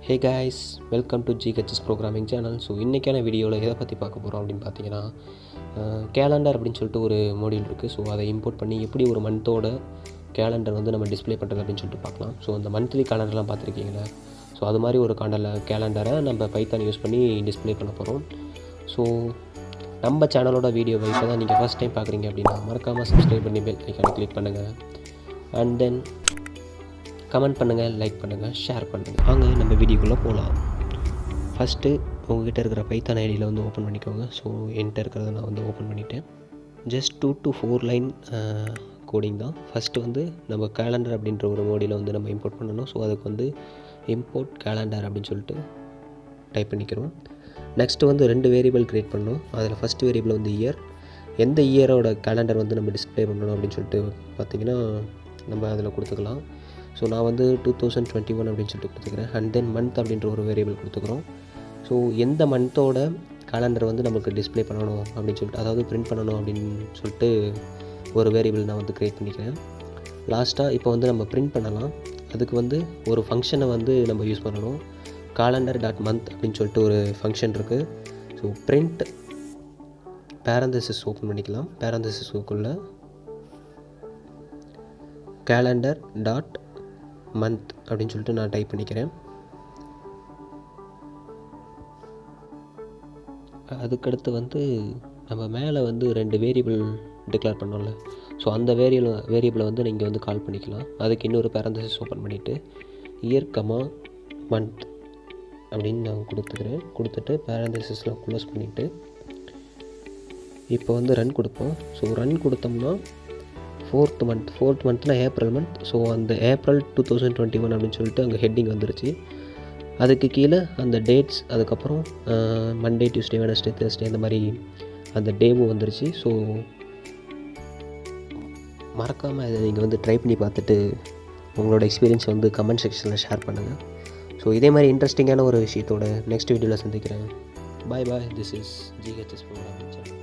Hey guys, welcome to GHS programming channel. So இன்றைக்கான வீடியோவில் எதை பற்றி பார்க்க போகிறோம் அப்படின்னு பார்த்தீங்கன்னா, கேலண்டர் அப்படின்னு சொல்லிட்டு ஒரு மாடியூல் இருக்குது. ஸோ அதை இம்போர்ட் பண்ணி எப்படி ஒரு மந்த்தோட கேலண்டர் வந்து நம்ம டிஸ்ப்ளே பண்ணுறது அப்படின்னு சொல்லிட்டு பார்க்கலாம். ஸோ அந்த மந்த்லி கேலண்டர்லாம் பார்த்துருக்கீங்களா? ஸோ அது மாதிரி ஒரு கேலண்டரை நம்ம பைத்தான் யூஸ் பண்ணி டிஸ்ப்ளே பண்ண போகிறோம். ஸோ நம்ம சேனலோட வீடியோவை இப்போ தான் நீங்கள் ஃபஸ்ட் டைம் பார்க்குறீங்க அப்படின்னா மறக்காமல் சப்ஸ்கிரைப் பண்ணி பெல் ஐக்கானை கிளிக் பண்ணுங்கள். அண்ட் தென் கமெண்ட் பண்ணுங்கள், லைக் பண்ணுங்கள், ஷேர் பண்ணுங்கள். வாங்க நம்ம வீடியோக்குள்ளே போகலாம். ஃபஸ்ட்டு உங்கள்கிட்ட இருக்கிற பைத்தான் ஐடியில் வந்து ஓப்பன் பண்ணிக்கோங்க. ஸோ என்கிட்ட இருக்கிறத நான் வந்து ஓப்பன் பண்ணிட்டேன். ஜஸ்ட் 2 to 4 லைன் கோடிங் தான். ஃபஸ்ட்டு வந்து நம்ம கேலண்டர் அப்படின்ற ஒரு மோடியில் வந்து நம்ம இம்போர்ட் பண்ணணும். ஸோ அதுக்கு வந்து இம்போர்ட் கேலண்டர் அப்படின்னு சொல்லிட்டு டைப் பண்ணிக்கிறோம். நெக்ஸ்ட்டு வந்து 2 வேரியபிள் க்ரியேட் பண்ணணும். அதில் ஃபஸ்ட்டு வேரியபிள் வந்து இயர். எந்த இயரோட கேலண்டர் வந்து நம்ம டிஸ்ப்ளே பண்ணணும் அப்படின்னு சொல்லிட்டு பார்த்திங்கன்னா நம்ம அதில் கொடுத்துக்கலாம். ஸோ நான் வந்து 2021 அப்படின்னு சொல்லிட்டு கொடுத்துக்கிறேன். அண்ட் தென் மந்த் அப்படின்ற ஒரு வேரியபிள் கொடுத்துக்கிறோம். ஸோ எந்த மந்த்தோட கேலண்டர் வந்து நமக்கு டிஸ்ப்ளே பண்ணணும் அப்படின்னு சொல்லிட்டு, அதாவது பிரிண்ட் பண்ணணும் அப்படின்னு சொல்லிட்டு ஒரு வேரியபிள் நான் வந்து க்ரியேட் பண்ணிக்கிறேன். லாஸ்ட்டாக இப்போ வந்து நம்ம பிரிண்ட் பண்ணலாம். அதுக்கு வந்து ஒரு ஃபங்க்ஷனை வந்து நம்ம யூஸ் பண்ணணும். calendar.month அப்படின்னு சொல்லிட்டு ஒரு ஃபங்க்ஷன் இருக்குது. ஸோ பிரிண்ட் பேரந்தசிஸ் ஓப்பன் பண்ணிக்கலாம். பேரந்தசிஸ்க்குள்ளே calendar.month அப்படின்னு சொல்லிட்டு நான் டைப் பண்ணிக்கிறேன். அதுக்கடுத்து வந்து நம்ம மேலே வந்து 2 வேரியபிள் டிக்ளேர் பண்ணோம்ல, ஸோ அந்த வேரியபிளை வந்து நீங்கள் வந்து கால் பண்ணிக்கலாம். அதுக்கு இன்னொரு பேரந்தசிஸ் ஓப்பன் பண்ணிவிட்டு இயர் மந்த் அப்படின்னு நான் கொடுத்துட்டு பேரந்தசிஸில் க்ளோஸ் பண்ணிவிட்டு இப்போ வந்து ரன் கொடுப்போம். ஸோ ரன் கொடுத்தோம்னா ஃபோர்த் மந்த்னா ஏப்ரல் மந்த். ஸோ அந்த ஏப்ரல் 2021 அப்படின்னு சொல்லிட்டு அங்கே ஹெட்டிங் வந்துருச்சு. அதுக்கு கீழே அந்த டேட்ஸ், அதுக்கப்புறம் மண்டே, டியூஸ்டே, வெனஸ்டே, தேர்ஸ்டே அந்த மாதிரி அந்த டேவும் வந்துருச்சு. ஸோ மறக்காமல் இதை நீங்கள் வந்து ட்ரை பண்ணி பார்த்துட்டு உங்களோட எக்ஸ்பீரியன்ஸ் வந்து கமெண்ட் செக்ஷனில் ஷேர் பண்ணுங்கள். ஸோ இதே மாதிரி இன்ட்ரெஸ்டிங்கான ஒரு விஷயத்தோட நெக்ஸ்ட் வீடியோவில் சந்திக்கிறேன். Bye. This is GHS programming channel.